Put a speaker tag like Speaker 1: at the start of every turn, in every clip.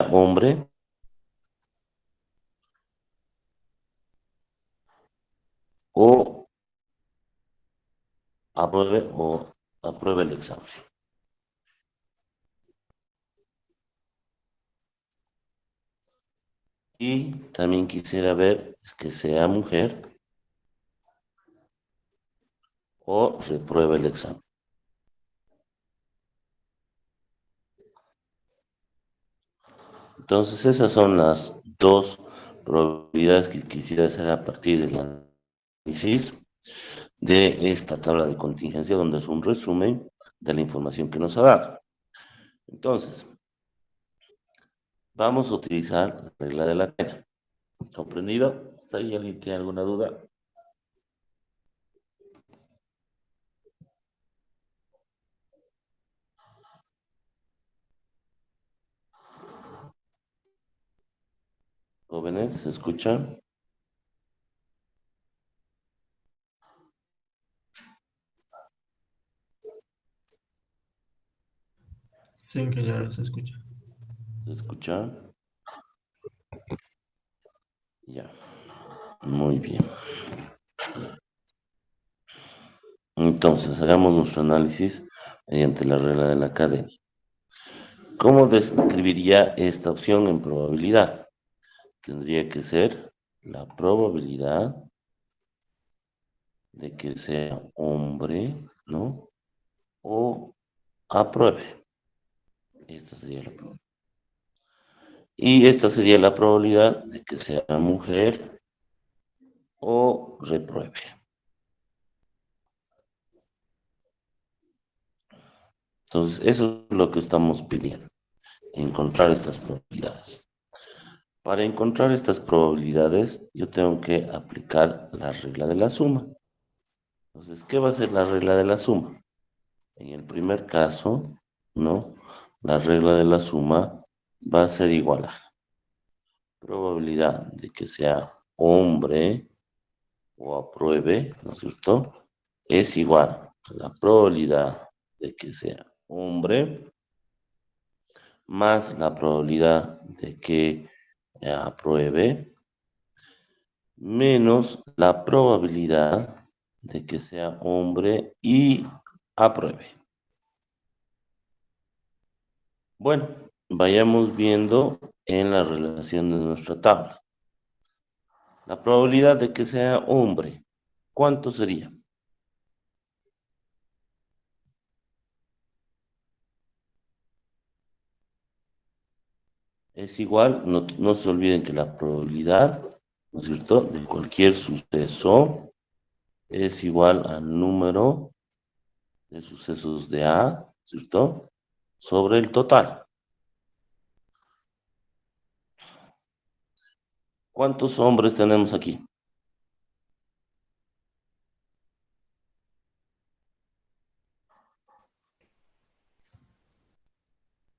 Speaker 1: hombre o apruebe el examen. Y también quisiera ver que sea mujer o repruebe el examen. Entonces esas son las dos probabilidades que quisiera hacer a partir del análisis de esta tabla de contingencia, donde es un resumen de la información que nos ha dado. Entonces, vamos a utilizar la regla de la cadena. ¿Comprendido? ¿Hasta ahí alguien tiene alguna duda? Jóvenes, ¿se escuchan?
Speaker 2: Sí, que ya se escucha.
Speaker 1: ¿Se escuchan? Ya, muy bien. Entonces, hagamos nuestro análisis mediante la regla de la cadena. ¿Cómo describiría esta opción en probabilidad? Tendría que ser la probabilidad de que sea hombre, ¿no? O apruebe. Esta sería la probabilidad. Y esta sería la probabilidad de que sea mujer o repruebe. Entonces, eso es lo que estamos pidiendo, encontrar estas probabilidades. Para encontrar estas probabilidades, yo tengo que aplicar la regla de la suma. Entonces, ¿qué va a ser la regla de la suma? En el primer caso, ¿no? La regla de la suma va a ser igual a probabilidad de que sea hombre o apruebe, ¿no es cierto? Es igual a la probabilidad de que sea hombre más la probabilidad de que apruebe menos la probabilidad de que sea hombre y apruebe. Bueno, vayamos viendo en la relación de nuestra tabla. La probabilidad de que sea hombre, ¿cuánto sería? Es igual, no se olviden que la probabilidad, ¿no es cierto?, de cualquier suceso es igual al número de sucesos de A, ¿cierto?, sobre el total. ¿Cuántos hombres tenemos aquí?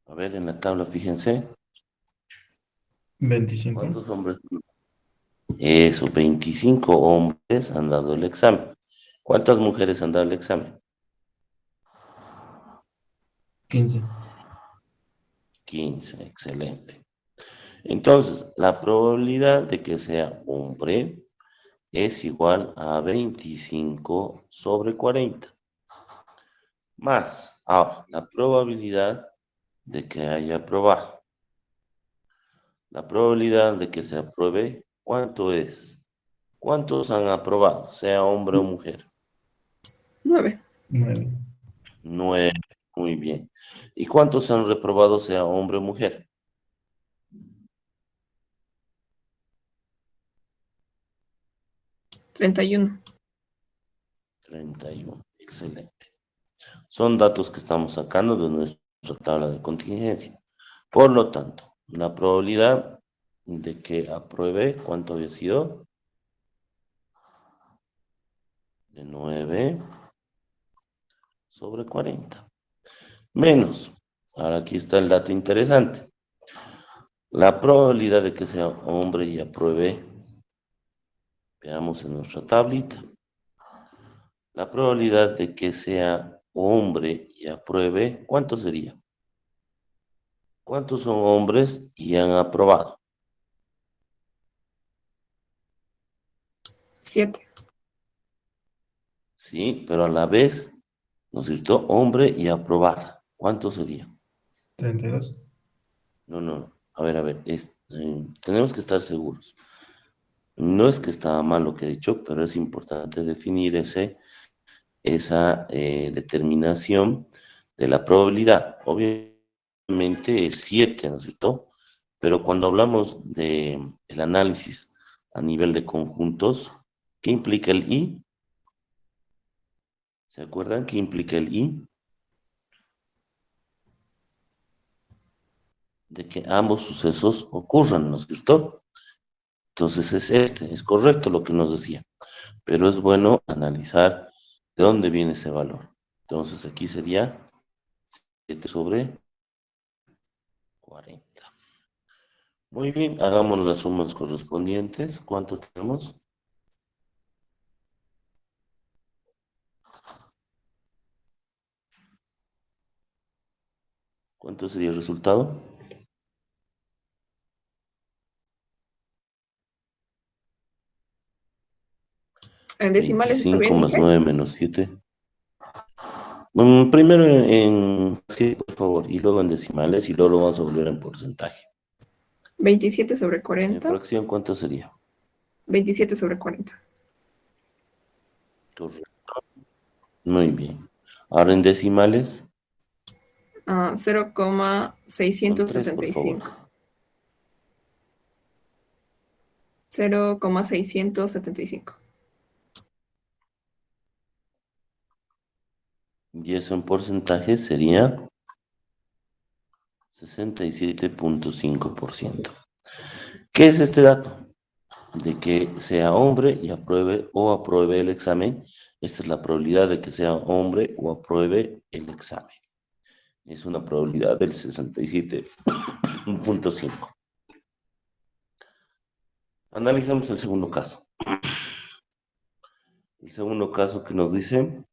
Speaker 1: A ver, en la tabla, fíjense.
Speaker 2: 25.
Speaker 1: ¿Cuántos hombres? Eso, 25 hombres han dado el examen. ¿Cuántas mujeres han dado el examen?
Speaker 2: 15.
Speaker 1: 15, excelente. Entonces, la probabilidad de que sea hombre es igual a 25 sobre 40. Más, ahora, la probabilidad de que haya aprobado. La probabilidad de que se apruebe, ¿cuánto es? ¿Cuántos han aprobado, sea hombre o mujer?
Speaker 3: 9.
Speaker 2: 9.
Speaker 1: 9, muy bien. ¿Y cuántos han reprobado, sea hombre o mujer?
Speaker 3: 31.
Speaker 1: 31, excelente. Son datos que estamos sacando de nuestra tabla de contingencia. Por lo tanto, la probabilidad de que apruebe, ¿cuánto había sido? De 9 sobre 40. Menos, ahora aquí está el dato interesante. La probabilidad de que sea hombre y apruebe, veamos en nuestra tablita. La probabilidad de que sea hombre y apruebe, ¿cuánto sería? ¿Cuántos son hombres y han aprobado?
Speaker 3: 7.
Speaker 1: Sí, pero a la vez, ¿no es cierto? Hombre y aprobar. ¿Cuánto sería?
Speaker 2: 32.
Speaker 1: No, no. A ver, tenemos que estar seguros. No es que estaba mal lo que he dicho, pero es importante definir esa determinación de la probabilidad. Obviamente es 7, ¿no es cierto? Pero cuando hablamos de el análisis a nivel de conjuntos, ¿qué implica el I? ¿Se acuerdan qué implica el I? De que ambos sucesos ocurran, ¿no es cierto? Entonces es correcto lo que nos decía, pero es bueno analizar de dónde viene ese valor. Entonces aquí sería 7 sobre 40. Muy bien, hagamos las sumas correspondientes. ¿Cuánto tenemos? ¿Cuánto sería el resultado?
Speaker 3: En decimales está
Speaker 1: 25
Speaker 3: bien,
Speaker 1: más
Speaker 3: Miguel.
Speaker 1: 9 menos 7. Primero sí, por favor, y luego en decimales, y luego lo vamos a volver en porcentaje.
Speaker 3: 27 sobre
Speaker 1: En
Speaker 3: 40.
Speaker 1: fracción, ¿cuánto sería?
Speaker 3: 27 sobre 40.
Speaker 1: Correcto. Muy bien. Ahora en decimales, con 3, por favor.
Speaker 3: 0,675. 0,675.
Speaker 1: Y eso en porcentaje sería 67.5%. ¿Qué es este dato? De que sea hombre y apruebe o apruebe el examen. Esta es la probabilidad de que sea hombre o apruebe el examen. Es una probabilidad del 67.5. Analizamos el segundo caso. El segundo caso que nos dice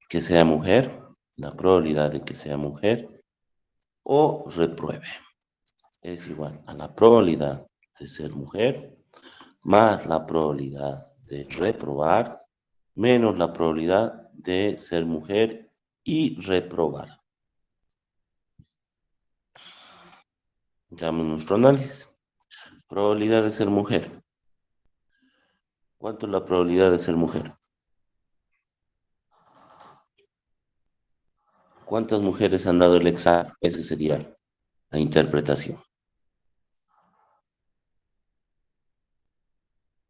Speaker 1: que sea mujer, la probabilidad de que sea mujer o repruebe es igual a la probabilidad de ser mujer más la probabilidad de reprobar menos la probabilidad de ser mujer y reprobar. Veamos nuestro análisis. Probabilidad de ser mujer. ¿Cuánto es la probabilidad de ser mujer? ¿Cuántas mujeres han dado el examen? Esa sería la interpretación.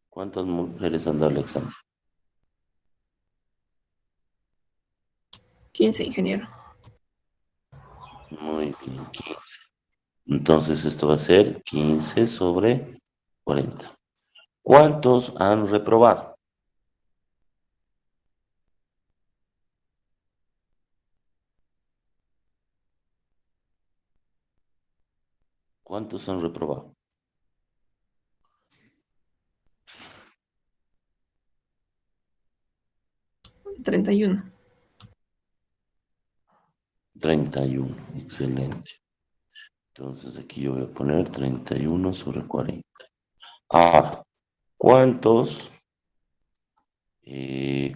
Speaker 1: ¿Cuántas mujeres han dado el examen?
Speaker 3: 15, ingeniero.
Speaker 1: Muy bien, 15. Entonces esto va a ser 15 sobre 40. ¿Cuántos han reprobado? ¿Cuántos han reprobado?
Speaker 3: 31.
Speaker 1: 31. Excelente. Entonces aquí yo voy a poner 31 sobre 40. Ahora, ¿cuántos, eh,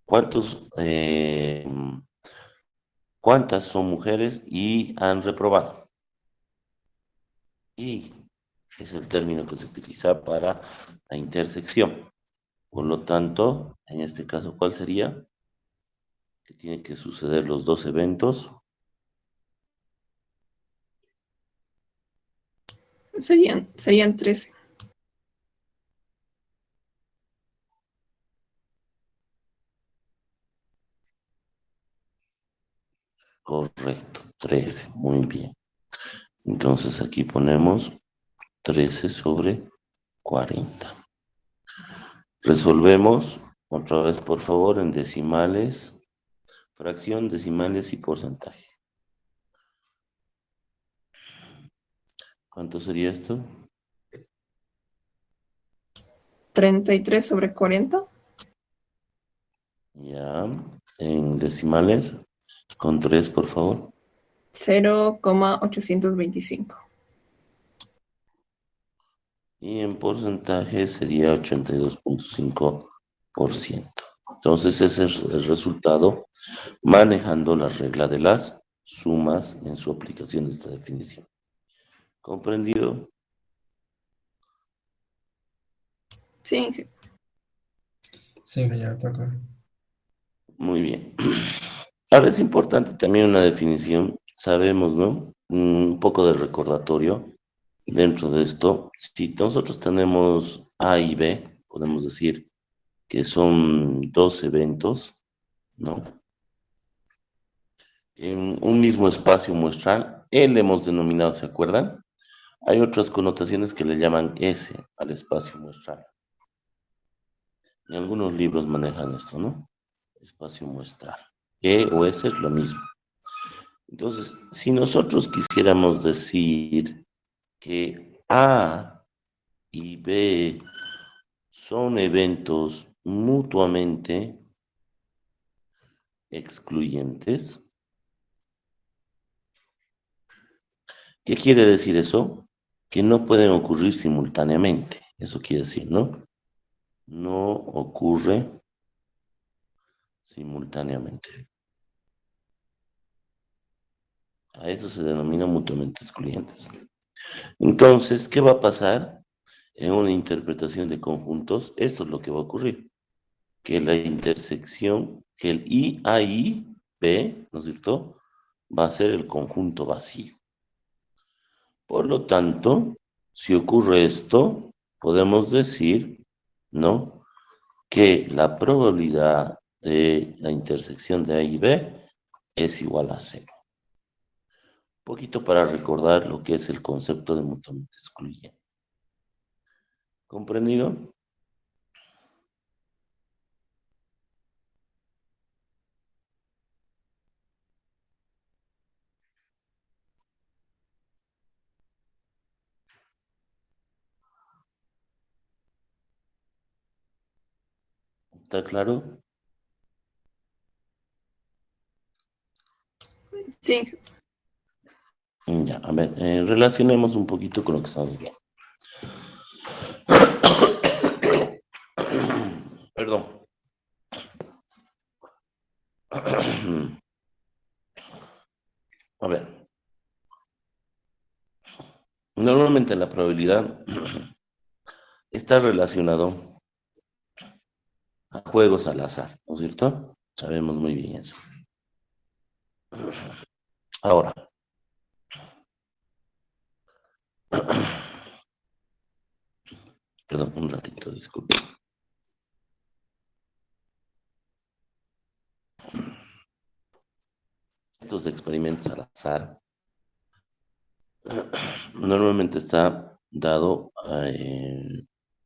Speaker 1: cuántos, cuántas son mujeres y han reprobado? Y es el término que se utiliza para la intersección. Por lo tanto, en este caso, ¿cuál sería? Que tienen que suceder los dos eventos.
Speaker 3: Serían 13.
Speaker 1: Correcto, 13. Muy bien. Entonces aquí ponemos 13 sobre 40. Resolvemos otra vez, por favor, en decimales, fracción, decimales y porcentaje. ¿Cuánto sería esto?
Speaker 3: 33 sobre 40.
Speaker 1: Ya, en decimales, con 3, por favor.
Speaker 3: 0,825.
Speaker 1: Y en porcentaje sería 82.5%. Entonces ese es el resultado manejando la regla de las sumas en su aplicación de esta definición. ¿Comprendido?
Speaker 3: Sí, sí.
Speaker 2: Sí, señor, toca.
Speaker 1: Muy bien. Ahora es importante también una definición, sabemos, ¿no? Un poco de recordatorio dentro de esto. Si nosotros tenemos A y B, podemos decir que son dos eventos, ¿no? En un mismo espacio muestral, le hemos denominado, ¿se acuerdan? Hay otras connotaciones que le llaman S al espacio muestral. En algunos libros manejan esto, ¿no? Espacio muestral. E o S es lo mismo. Entonces, si nosotros quisiéramos decir que A y B son eventos mutuamente excluyentes, ¿qué quiere decir eso? Que no pueden ocurrir simultáneamente. Eso quiere decir, ¿no? No ocurre simultáneamente. A eso se denomina mutuamente excluyentes. Entonces, ¿qué va a pasar en una interpretación de conjuntos? Esto es lo que va a ocurrir. Que la intersección, que el I, A, I, B, ¿no es cierto? Va a ser el conjunto vacío. Por lo tanto, si ocurre esto, podemos decir, ¿no? Que la probabilidad de la intersección de A y B es igual a cero. Un poquito para recordar lo que es el concepto de mutuamente excluyente. ¿Comprendido? ¿Está claro?
Speaker 3: Sí,
Speaker 1: Ya, a ver, relacionemos un poquito con lo que estamos viendo. Perdón. A ver, normalmente la probabilidad está relacionado a juegos al azar, ¿no es cierto? Sabemos muy bien eso. Ahora, perdón, un ratito, disculpe. Estos experimentos al azar normalmente está dado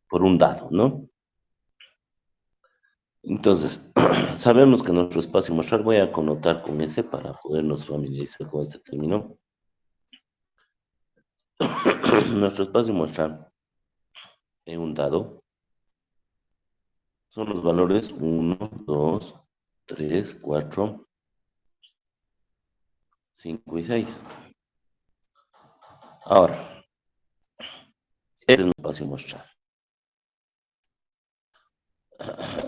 Speaker 1: por un dado, ¿no? Entonces, sabemos que nuestro espacio muestral, voy a connotar con ese para podernos familiarizar con este término. Nuestro espacio muestral en un dado son los valores 1, 2, 3, 4, 5 y 6. Ahora, este es un espacio muestral.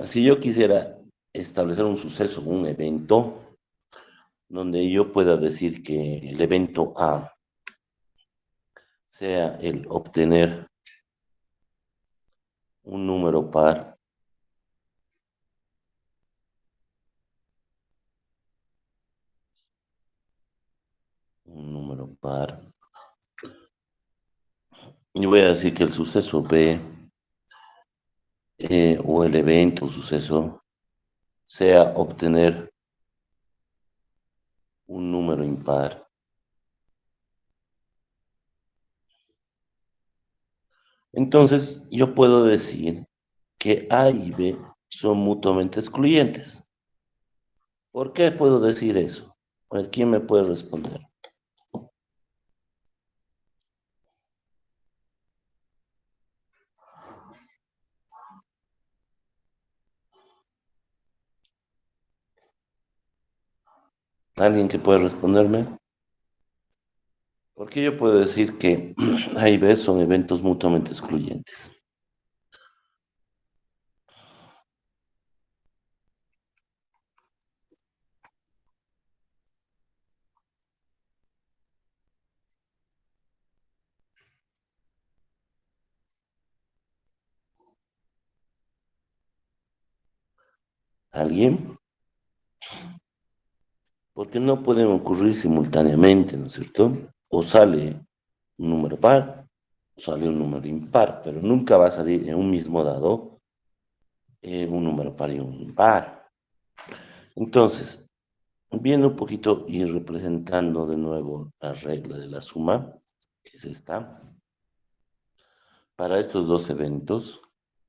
Speaker 1: Si yo quisiera establecer un suceso, un evento, donde yo pueda decir que el evento A sea el obtener un número par, un número par, y voy a decir que el suceso B o el evento o suceso sea obtener un número impar. Entonces, yo puedo decir que A y B son mutuamente excluyentes. ¿Por qué puedo decir eso? Pues, ¿quién me puede responder? ¿Alguien que puede responderme? Porque yo puedo decir que A y B son eventos mutuamente excluyentes. ¿Alguien? Porque no pueden ocurrir simultáneamente, ¿no es cierto? O sale un número par, o sale un número impar, pero nunca va a salir en un mismo dado un número par y un impar. Entonces, viendo un poquito y representando de nuevo la regla de la suma, que es esta, para estos dos eventos,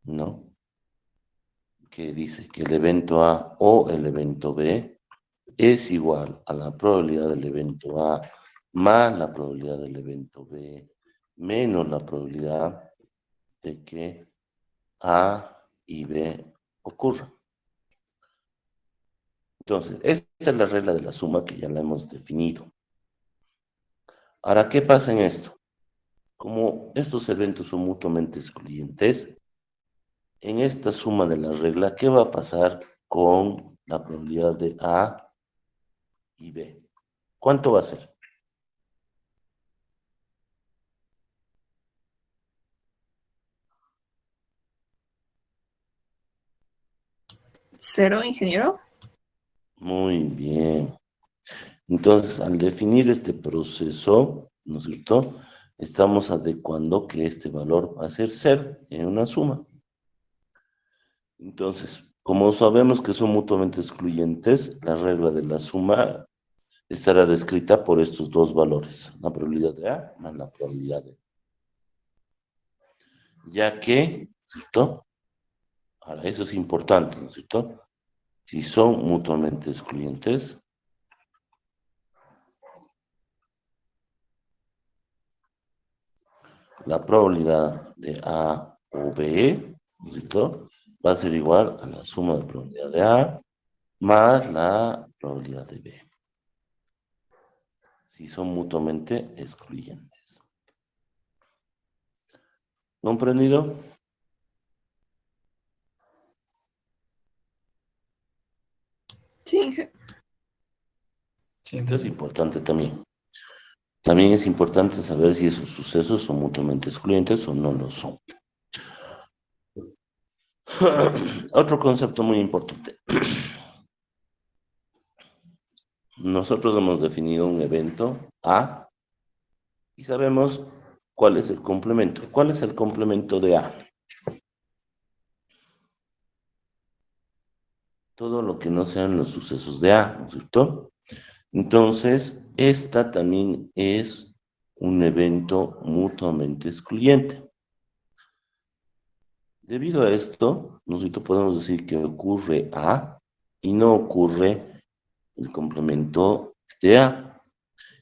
Speaker 1: ¿no? Que dice que el evento A o el evento B es igual a la probabilidad del evento A más la probabilidad del evento B menos la probabilidad de que A y B ocurran. Entonces, esta es la regla de la suma que ya la hemos definido. Ahora, ¿qué pasa en esto? Como estos eventos son mutuamente excluyentes, en esta suma de la regla, ¿qué va a pasar con la probabilidad de A y B? ¿Cuánto va a ser?
Speaker 3: ¿Cero, ingeniero?
Speaker 1: Muy bien. Entonces, al definir este proceso, ¿no es cierto? Estamos adecuando que este valor va a ser cero en una suma. Entonces, como sabemos que son mutuamente excluyentes, la regla de la suma estará descrita por estos dos valores, la probabilidad de A más la probabilidad de B. Ya que, ¿cierto? Ahora, eso es importante, ¿no es cierto? Si son mutuamente excluyentes, la probabilidad de A o B, ¿no es cierto? Va a ser igual a la suma de probabilidad de A más la probabilidad de B, si son mutuamente excluyentes. ¿Comprendido?
Speaker 3: Sí,
Speaker 2: Sí,
Speaker 1: Esto es importante también. También es importante saber si esos sucesos son mutuamente excluyentes o no lo son. Otro concepto muy importante. Nosotros hemos definido un evento A y sabemos cuál es el complemento. ¿Cuál es el complemento de A? Todo lo que no sean los sucesos de A, ¿no es cierto? Entonces, esta también es un evento mutuamente excluyente. Debido a esto, nosotros podemos decir que ocurre A y no ocurre el complemento de A.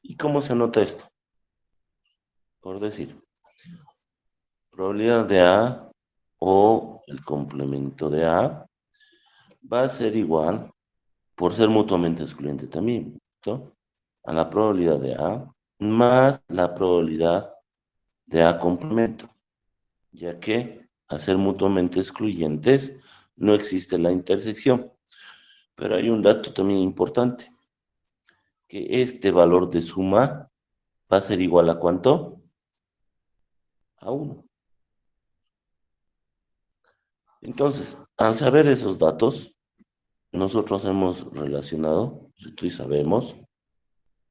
Speaker 1: ¿Y cómo se anota esto? Por decir, probabilidad de A o el complemento de A va a ser igual, por ser mutuamente excluyente también, ¿no? A la probabilidad de A más la probabilidad de A complemento, ya que al ser mutuamente excluyentes no existe la intersección. Pero hay un dato también importante, que este valor de suma va a ser igual a ¿cuánto? A 1. Entonces, al saber esos datos, nosotros hemos relacionado, y sabemos,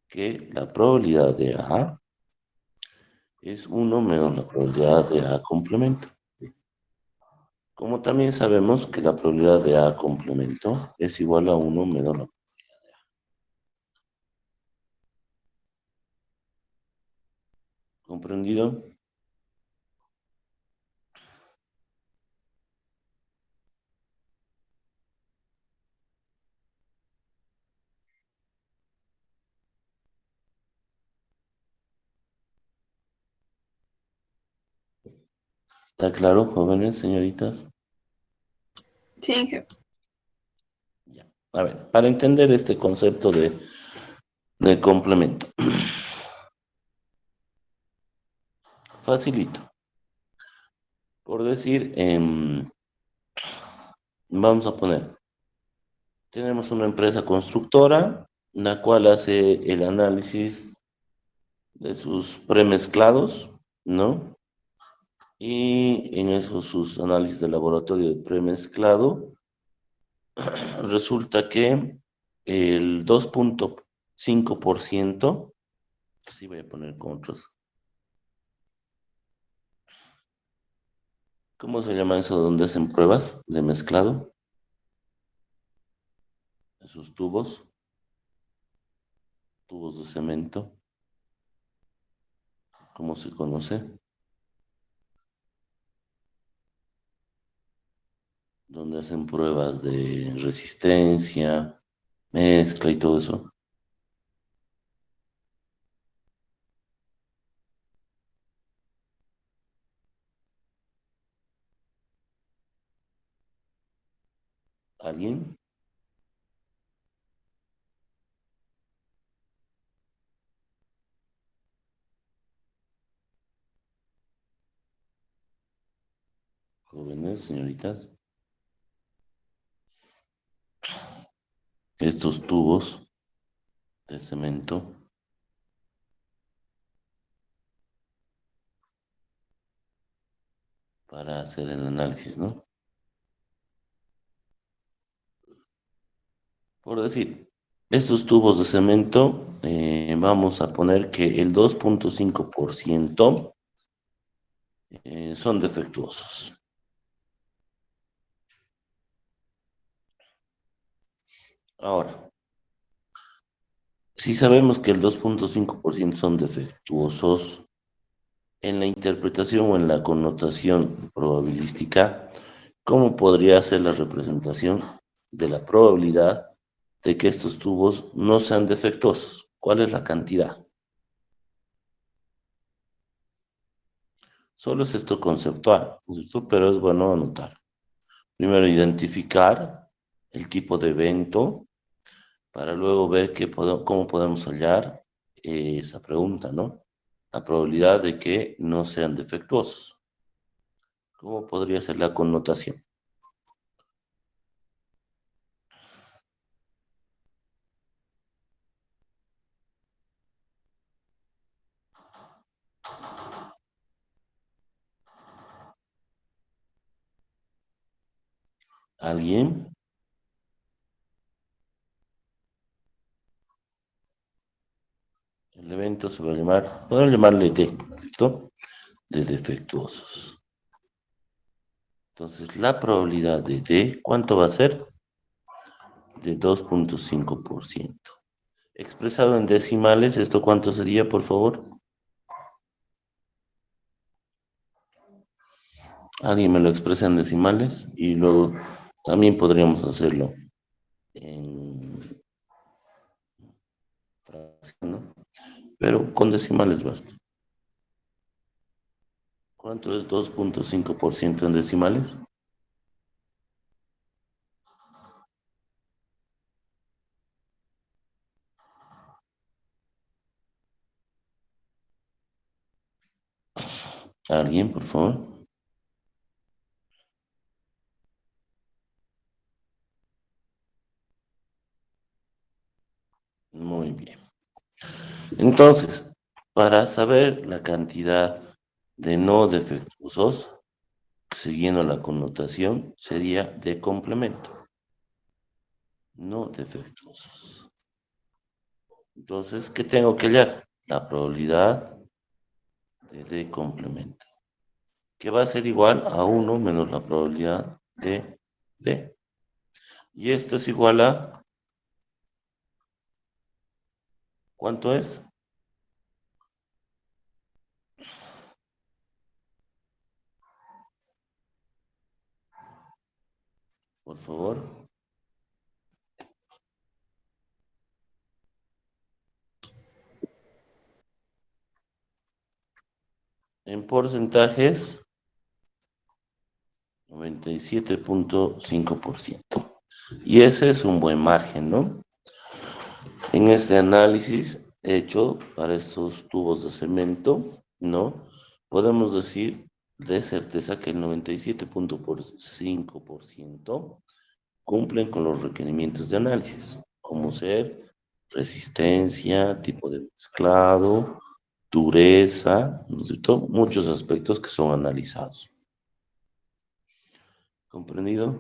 Speaker 1: que la probabilidad de A es 1 menos la probabilidad de A complemento. Como también sabemos que la probabilidad de A complemento es igual a 1 menos la... ¿Comprendido? ¿Está claro, jóvenes, señoritas?
Speaker 3: sí, ingeniero.
Speaker 1: Ya. A ver, para entender este concepto de complemento. Facilito. Por decir, vamos a poner, tenemos una empresa constructora, la cual hace el análisis de sus premezclados, ¿no? Y en esos sus análisis de laboratorio de premezclado, resulta que el 2,5%, sí voy a poner con otros, ¿cómo se llama eso donde hacen pruebas de mezclado? Esos tubos de cemento, ¿cómo se conoce? Donde hacen pruebas de resistencia, mezcla y todo eso. ¿Alguien? Jóvenes, señoritas. Estos tubos de cemento para hacer el análisis, ¿no? Por decir, estos tubos de cemento, vamos a poner que el 2,5% son defectuosos. Ahora, si sabemos que el 2,5% son defectuosos, en la interpretación o en la connotación probabilística, ¿cómo podría ser la representación de la probabilidad de que estos tubos no sean defectuosos? ¿Cuál es la cantidad? Solo es esto conceptual, ¿no es cierto? Pero es bueno anotar. Primero, identificar el tipo de evento para luego ver cómo podemos hallar esa pregunta, ¿no? La probabilidad de que no sean defectuosos. ¿Cómo podría ser la connotación? ¿Alguien? El evento se va a llamar, podemos llamarle D, ¿cierto? De defectuosos. Entonces, la probabilidad de D, ¿cuánto va a ser? De 2,5%. Expresado en decimales, ¿esto cuánto sería, por favor? Alguien me lo expresa en decimales y luego también podríamos hacerlo en fracción, ¿no? Pero con decimales basta. ¿Cuánto es 2,5% en decimales? ¿Alguien, por favor? Muy bien. Entonces, para saber la cantidad de no defectuosos, siguiendo la connotación, sería de complemento. No defectuosos. Entonces, ¿qué tengo que hallar? La probabilidad de complemento, que va a ser igual a 1 menos la probabilidad de D. Y esto es igual a, ¿cuánto es? Por favor. En porcentajes, 97,5%. Y ese es un buen margen, ¿no? En este análisis hecho para estos tubos de cemento, ¿no? podemos decir de certeza que el 97.5% cumplen con los requerimientos de análisis, como ser resistencia, tipo de mezclado, dureza, ¿no es cierto? Muchos aspectos que son analizados. ¿Comprendido?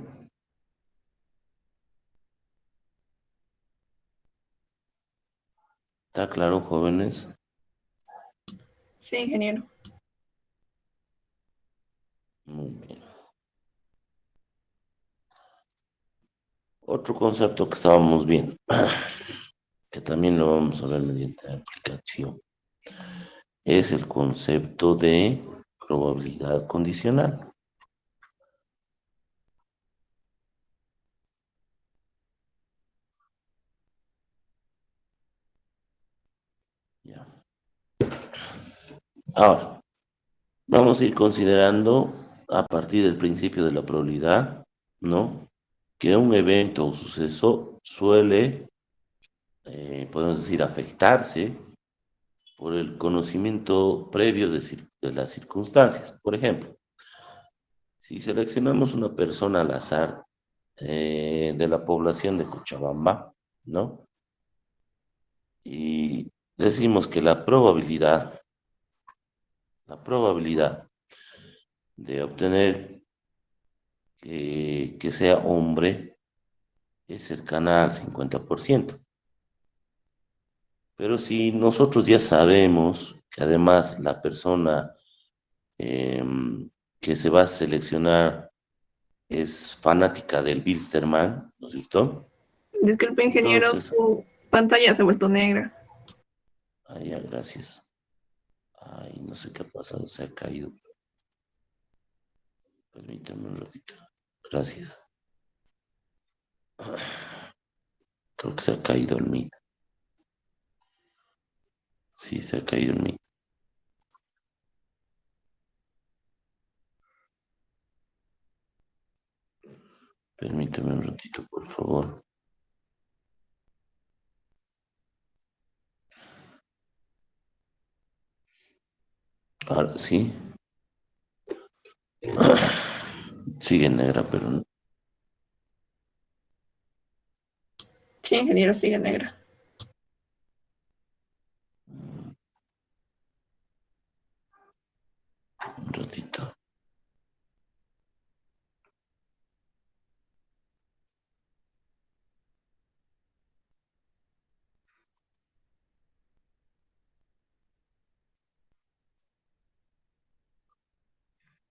Speaker 1: ¿Está claro, jóvenes?
Speaker 3: Sí, ingeniero.
Speaker 1: Muy bien. Otro concepto que estábamos viendo, que también lo vamos a ver mediante aplicación, es el concepto de probabilidad condicional. Ya. Ahora, vamos a ir considerando a partir del principio de la probabilidad, ¿no? Que un evento o suceso suele, podemos decir, afectarse por el conocimiento previo de las circunstancias. Por ejemplo, si seleccionamos una persona al azar de la población de Cochabamba, ¿no? Y decimos que la probabilidad de obtener que sea hombre es cercana al 50%. Pero si nosotros ya sabemos que además la persona que se va a seleccionar es fanática del Bilsterman, ¿no es cierto?
Speaker 3: Disculpe, ingeniero,
Speaker 1: Entonces,
Speaker 3: su pantalla se ha vuelto negra.
Speaker 1: ya, gracias. Ay, no sé qué ha pasado, se ha caído. Permítame un ratito. Gracias. Creo que se ha caído el Meet. Sí, se ha caído el Meet. Permítame un ratito, por favor. Ahora sí. Sigue negra, pero no.
Speaker 3: Sí, ingeniero, sigue negra.
Speaker 1: Un ratito.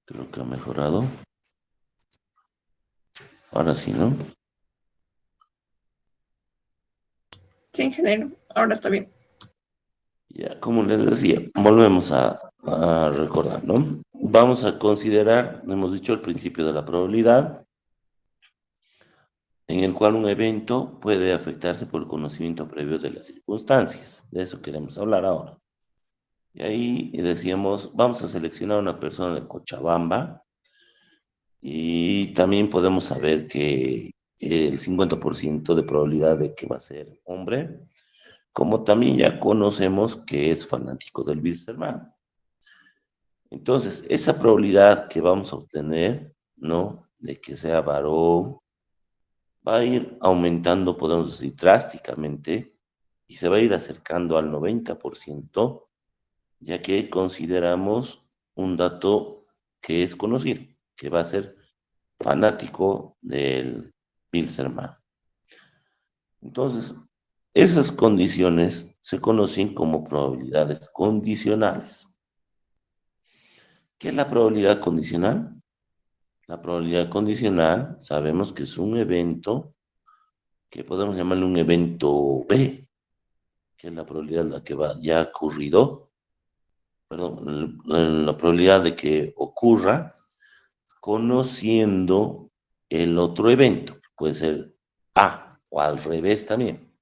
Speaker 1: Creo que ha mejorado. Ahora sí, ¿no?
Speaker 3: Sí, ingeniero, ahora está bien.
Speaker 1: Ya, como les decía, volvemos a recordar, ¿no? Vamos a considerar, hemos dicho, el principio de la probabilidad, en el cual un evento puede afectarse por el conocimiento previo de las circunstancias. De eso queremos hablar ahora. Y ahí decíamos, vamos a seleccionar a una persona de Cochabamba y también podemos saber que el 50% de probabilidad de que va a ser hombre, como también ya conocemos que es fanático del Bilsterman. Entonces, esa probabilidad que vamos a obtener, ¿no? De que sea varón, va a ir aumentando, podemos decir, drásticamente, y se va a ir acercando al 90%, ya que consideramos un dato que es conocido, que va a ser fanático del Bilzerman. Entonces, esas condiciones se conocen como probabilidades condicionales. ¿Qué es la probabilidad condicional? La probabilidad condicional sabemos que es un evento que podemos llamarle un evento B, que es la probabilidad de la que ya ha ocurrido, perdón, la probabilidad de que ocurra conociendo el otro evento. Puede ser A o al revés también.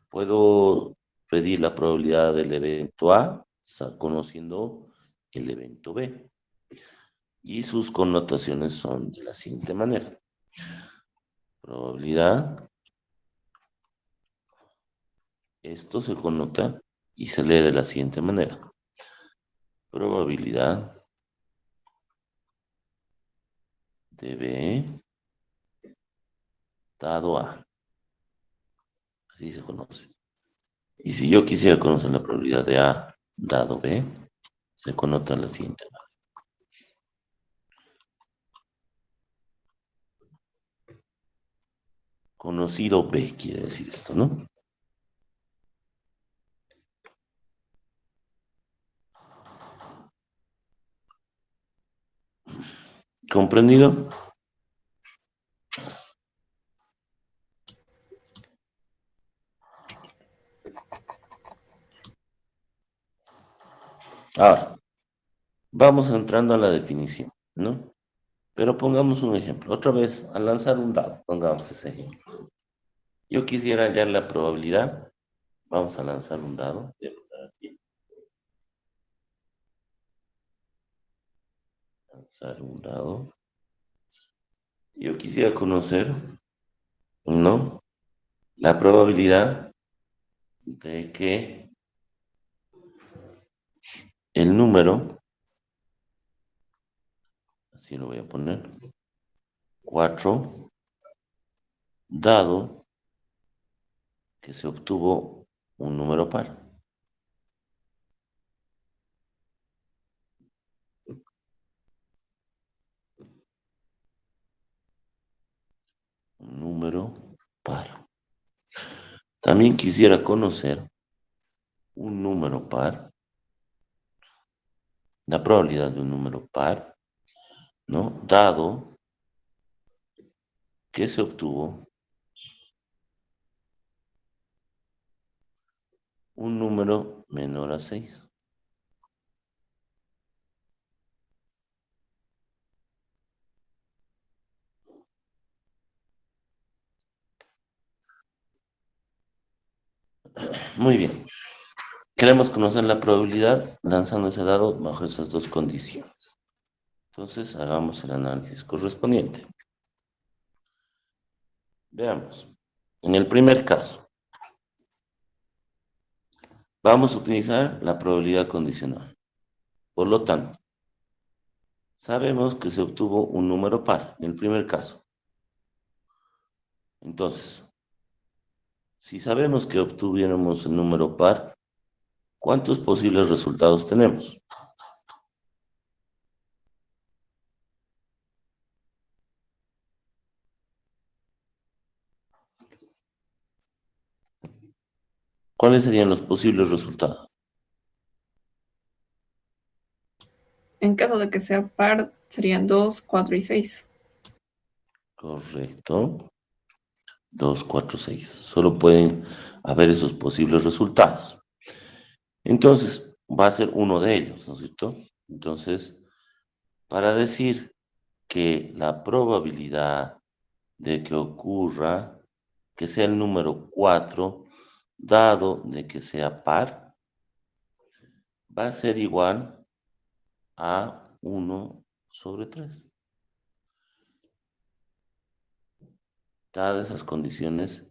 Speaker 1: Puedo pedir la probabilidad del evento A conociendo el evento B. Y sus connotaciones son de la siguiente manera. Probabilidad, esto se connota y se lee de la siguiente manera. probabilidad de B dado A. Así se conoce. Y si yo quisiera conocer la probabilidad de A dado B, se conota la siguiente manera. Conocido B quiere decir esto, ¿no? ¿Comprendido? Ahora, vamos entrando a la definición, ¿no? Pero pongamos un ejemplo. Otra vez, al lanzar un dado, pongamos ese ejemplo. Yo quisiera hallar la probabilidad. Vamos a lanzar un dado. Voy a poner aquí. Lanzar un dado. Yo quisiera conocer, ¿no? La probabilidad de que el número, así lo voy a poner, 4, dado que se obtuvo un número par. Un número par. También quisiera conocer un número par, la probabilidad de un número par, ¿no? Dado que se obtuvo un número menor a 6. Muy bien. Queremos conocer la probabilidad lanzando ese dado bajo esas dos condiciones. Entonces, hagamos el análisis correspondiente. Veamos. En el primer caso, vamos a utilizar la probabilidad condicional. Por lo tanto, sabemos que se obtuvo un número par en el primer caso. Entonces, si sabemos que obtuviéramos el número par, ¿cuántos posibles resultados tenemos? ¿Cuáles serían los posibles resultados?
Speaker 3: En caso de que sea par, serían 2, 4 y 6.
Speaker 1: Correcto. 2, 4, 6. Solo pueden haber esos posibles resultados. Entonces, va a ser uno de ellos, ¿no es cierto? Entonces, para decir que la probabilidad de que ocurra, que sea el número 4, dado de que sea par, va a ser igual a 1/3. Dadas esas condiciones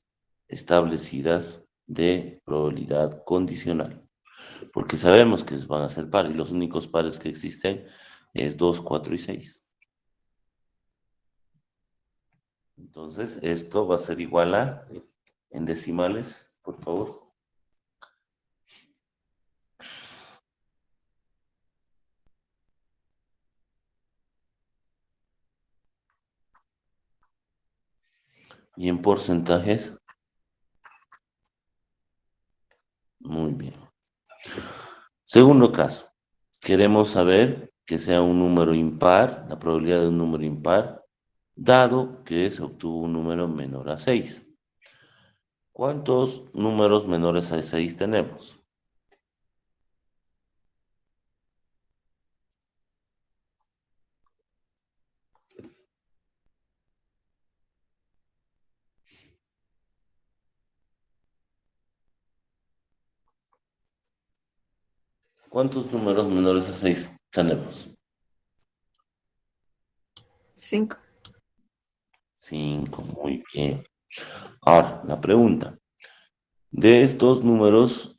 Speaker 1: establecidas de probabilidad condicional. Porque sabemos que van a ser par y los únicos pares que existen es 2, 4 y 6. Entonces, esto va a ser igual a, en decimales, por favor. Y en porcentajes, muy bien. Segundo caso, queremos saber que sea un número impar, la probabilidad de un número impar, dado que se obtuvo un número menor a 6. ¿Cuántos números menores a 6 tenemos? ¿Cuántos números menores a 6 tenemos?
Speaker 3: 5.
Speaker 1: 5, muy bien. Ahora, la pregunta. De estos números,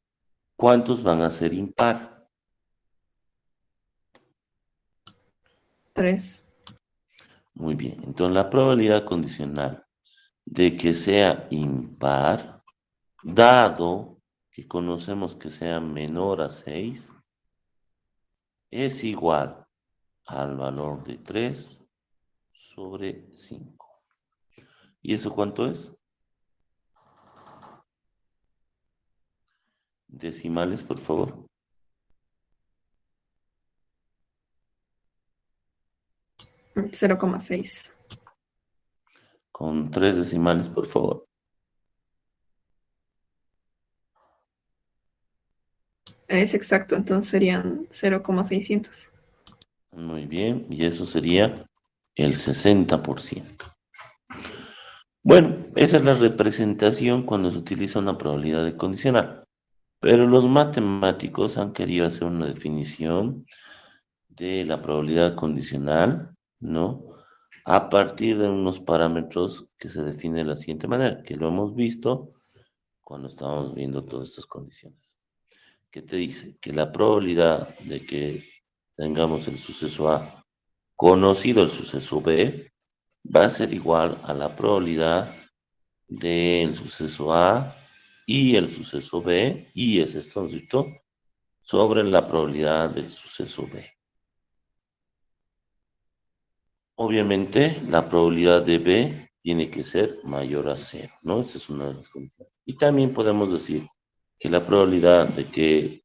Speaker 1: ¿cuántos van a ser impar?
Speaker 3: 3.
Speaker 1: Muy bien. Entonces, la probabilidad condicional de que sea impar, dado que conocemos que sea menor a 6, es igual al valor de 3 sobre 5. ¿Y eso cuánto es? Decimales, por favor.
Speaker 3: 0,6.
Speaker 1: Con 3 decimales, por favor.
Speaker 3: Es exacto, entonces serían 0,600.
Speaker 1: Muy bien, y eso sería el 60%. Bueno, esa es la representación cuando se utiliza una probabilidad de condicional. Pero los matemáticos han querido hacer una definición de la probabilidad condicional, ¿no? A partir de unos parámetros que se definen de la siguiente manera, que lo hemos visto cuando estábamos viendo todas estas condiciones. ¿Qué te dice? Que la probabilidad de que tengamos el suceso A conocido el suceso B va a ser igual a la probabilidad del suceso A y el suceso B, y es esto, ¿no es cierto?, sobre la probabilidad del suceso B. Obviamente, la probabilidad de B tiene que ser mayor a 0, ¿no? Esa es una de las condiciones. Y también podemos decir que la probabilidad de que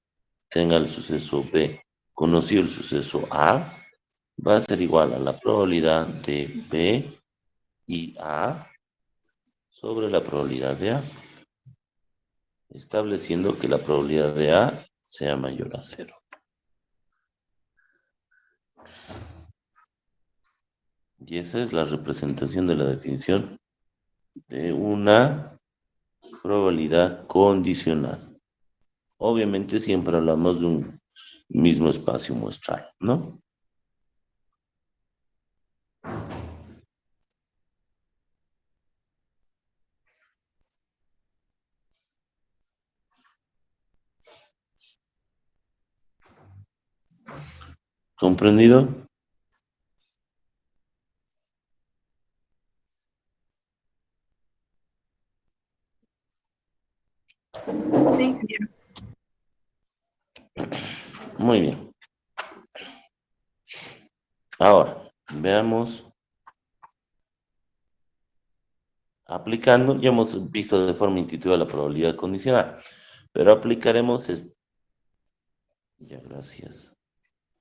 Speaker 1: tenga el suceso B conocido el suceso A va a ser igual a la probabilidad de B y A sobre la probabilidad de A, estableciendo que la probabilidad de A sea mayor a 0. Y esa es la representación de la definición de una probabilidad condicional. Obviamente siempre hablamos de un mismo espacio muestral, ¿no? ¿Comprendido?
Speaker 3: Sí, ingeniero.
Speaker 1: Muy bien. Ahora, veamos, aplicando, ya hemos visto de forma intuitiva la probabilidad condicional, pero aplicaremos ya, gracias.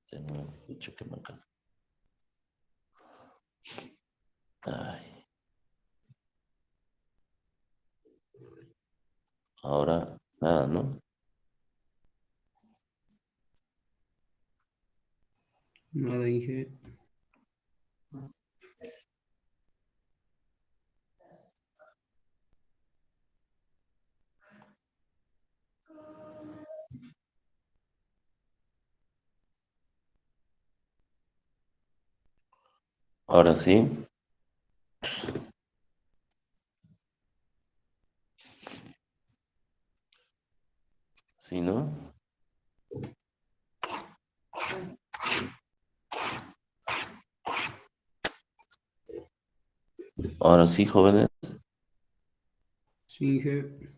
Speaker 1: Tengo dicho que me encanta. Ay. Ahora, nada, ¿no?
Speaker 4: Nada, Inge.
Speaker 1: Ahora sí. ¿Sí, no? Ahora sí, jóvenes.
Speaker 4: Sí, Inge.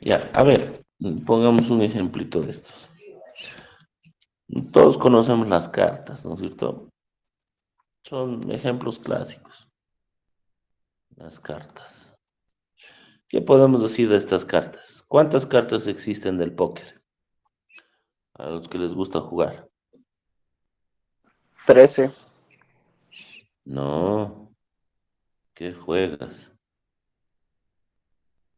Speaker 1: Ya, a ver, pongamos un ejemplito de estos. Todos conocemos las cartas, ¿no es cierto? Son ejemplos clásicos, las cartas. ¿Qué podemos decir de estas cartas? ¿Cuántas cartas existen del póker? A los que les gusta jugar.
Speaker 5: 13.
Speaker 1: No, ¿qué juegas?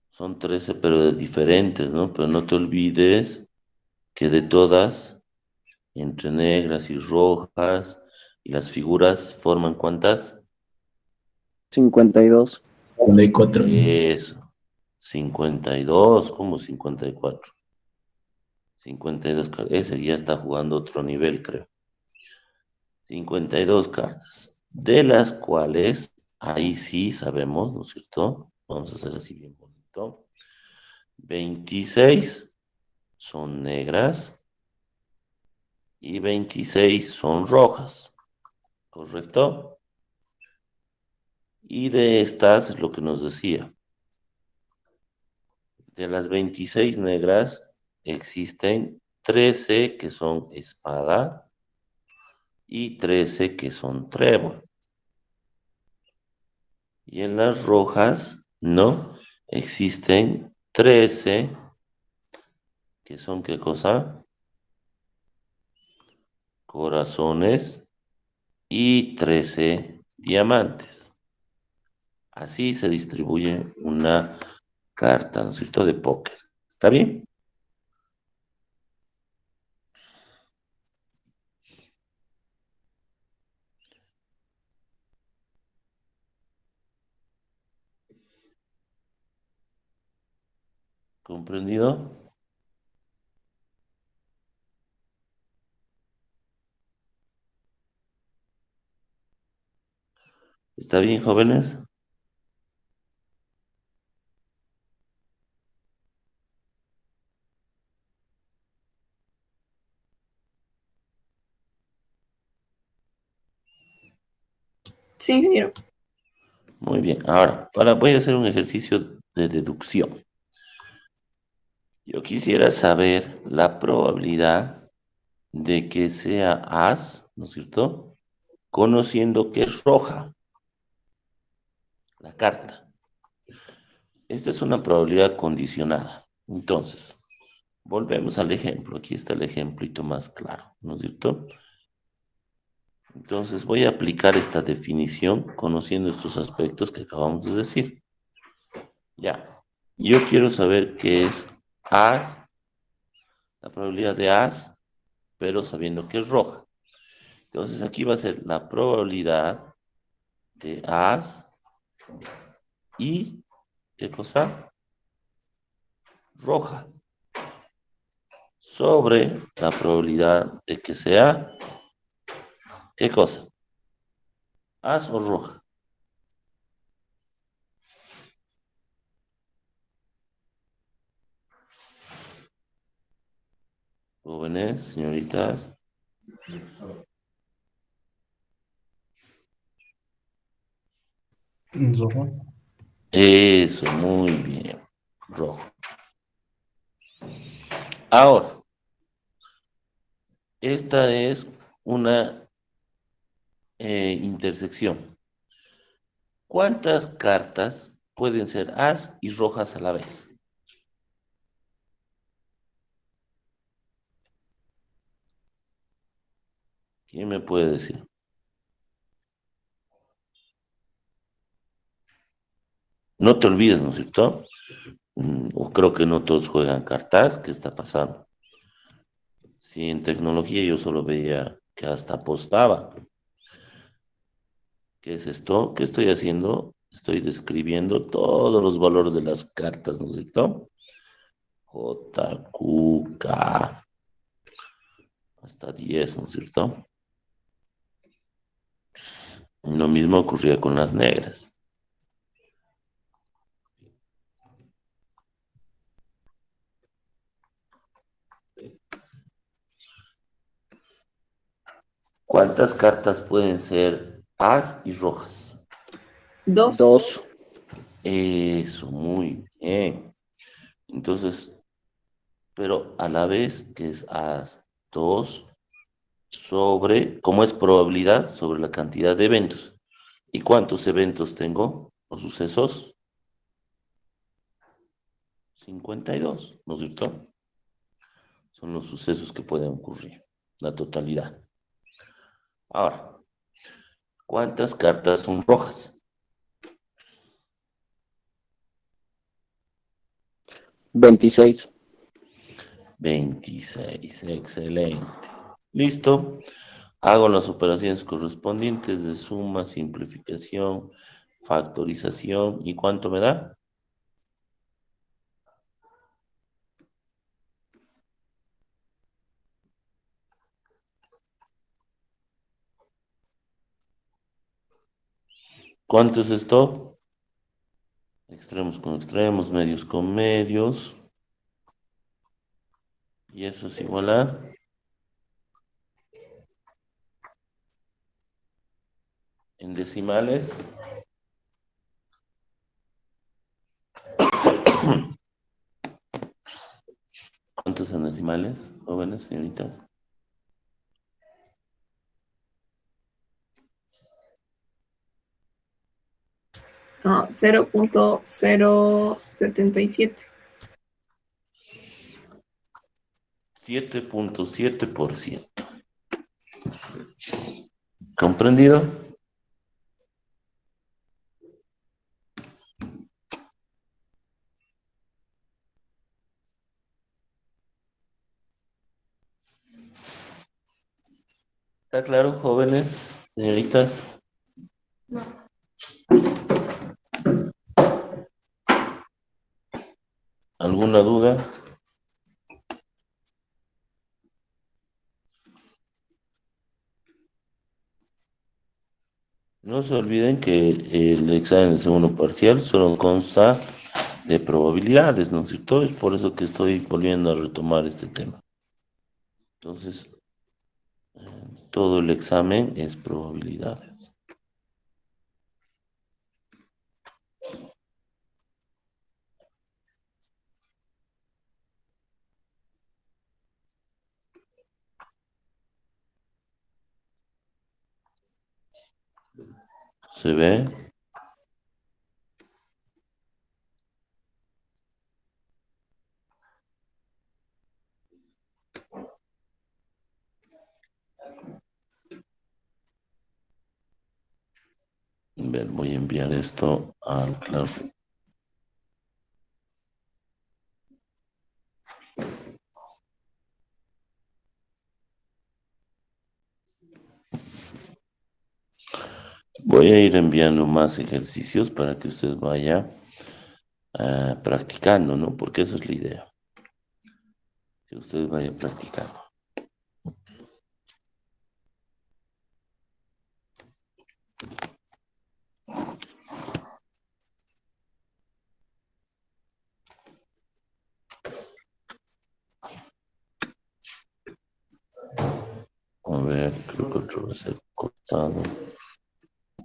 Speaker 1: Son 13, pero de diferentes, ¿no? Pero no te olvides que de todas, entre negras y rojas, y las figuras forman ¿cuántas?
Speaker 5: 52.
Speaker 2: 54.
Speaker 1: Eso, 52, ¿cómo 54? 52 cartas, ese ya está jugando otro nivel, creo. 52 cartas, de las cuales, ahí sí sabemos, ¿no es cierto? Vamos a hacer así bien bonito. 26 son negras y 26 son rojas, ¿correcto? Y de estas es lo que nos decía. De las 26 negras existen 13 que son espada y 13 que son trébol. Y en las rojas, no, existen 13 que son, ¿qué cosa? Corazones y 13 diamantes. Así se distribuye una carta, ¿no es cierto?, de póker. ¿Está bien? ¿Comprendido? ¿Está bien, jóvenes?
Speaker 3: Sí, ingeniero.
Speaker 1: Muy bien. Ahora, voy a hacer un ejercicio de deducción. Yo quisiera saber la probabilidad de que sea as, ¿no es cierto?, conociendo que es roja la carta. Esta es una probabilidad condicionada. Entonces, volvemos al ejemplo. Aquí está el ejemplito más claro, ¿no es cierto? Entonces, voy a aplicar esta definición conociendo estos aspectos que acabamos de decir. Ya. Yo quiero saber qué es as, la probabilidad de as, pero sabiendo que es roja. Entonces, aquí va a ser la probabilidad de as y, ¿qué cosa? Roja. Sobre la probabilidad de que sea, ¿qué cosa? As o roja. Jóvenes, señoritas.
Speaker 2: Zorro.
Speaker 1: Eso, muy bien. Rojo. Ahora, esta es una intersección. ¿Cuántas cartas pueden ser as y rojas a la vez? ¿Quién me puede decir? No te olvides, ¿no es cierto? O creo que no todos juegan cartas. ¿Qué está pasando? Si en tecnología yo solo veía que hasta apostaba. ¿Qué es esto? ¿Qué estoy haciendo? Estoy describiendo todos los valores de las cartas, ¿no es cierto? J, Q, K, hasta 10, ¿no es cierto? Lo mismo ocurría con las negras. ¿Cuántas cartas pueden ser as y rojas?
Speaker 3: Dos.
Speaker 5: Dos.
Speaker 1: Eso, muy bien. Entonces, pero a la vez que es as 2 sobre, ¿cómo es probabilidad? Sobre la cantidad de eventos. ¿Y cuántos eventos tengo? ¿O sucesos? 52, ¿no es cierto? Son los sucesos que pueden ocurrir, la totalidad. Ahora, ¿cuántas cartas son rojas?
Speaker 5: 26.
Speaker 1: 26, excelente. Listo. Hago las operaciones correspondientes de suma, simplificación, factorización. ¿Y cuánto me da? ¿Cuánto es esto? Extremos con extremos, medios con medios. Y eso es igual a En decimales. ¿Cuántos en decimales, jóvenes, señoritas?
Speaker 3: Ah, 0.077.
Speaker 1: 7.7%. ¿Comprendido? ¿Está claro, jóvenes, señoritas? ¿Alguna duda? No se olviden que el examen de segundo parcial solo consta de probabilidades, ¿no es cierto? Es por eso que estoy volviendo a retomar este tema. Entonces, todo el examen es probabilidades. ¿Se ve? Ver, voy a enviar esto al Classroom. Voy a ir enviando más ejercicios para que usted vaya practicando, ¿no? Porque esa es la idea. Que usted vaya practicando. A ver, creo que otro va a ser cortado.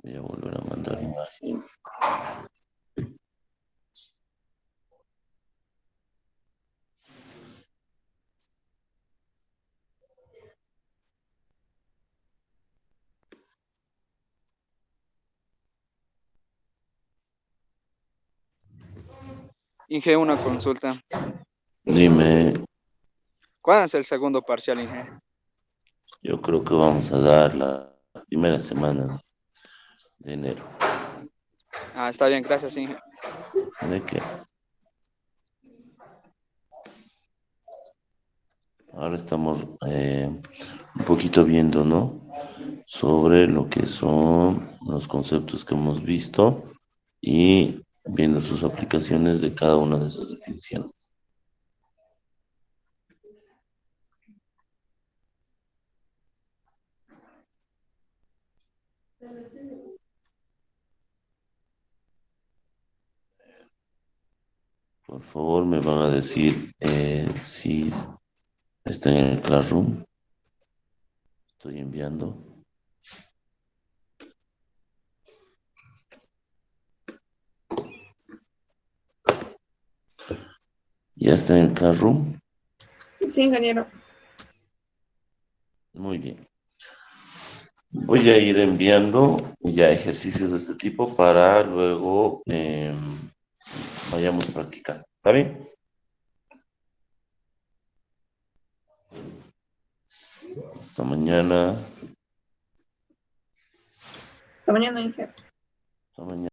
Speaker 1: Voy a volver a mandar imagen.
Speaker 6: Inge, una consulta.
Speaker 1: Dime,
Speaker 6: ¿Cuándo es el segundo parcial, Inge?
Speaker 1: yo creo que vamos a dar la primera semana de enero.
Speaker 6: Ah, está bien, gracias, Inge.
Speaker 1: ¿De qué? Ahora estamos un poquito viendo, ¿no? Sobre lo que son los conceptos que hemos visto y viendo sus aplicaciones de cada una de esas definiciones. Por favor, me van a decir si están en el Classroom. Estoy enviando. ¿Ya está en el Classroom?
Speaker 3: Sí, ingeniero.
Speaker 1: Muy bien. Voy a ir enviando ya ejercicios de este tipo para luego vayamos a practicar. ¿Está bien? Hasta mañana.
Speaker 3: Hasta mañana, ingeniero.
Speaker 1: Hasta mañana.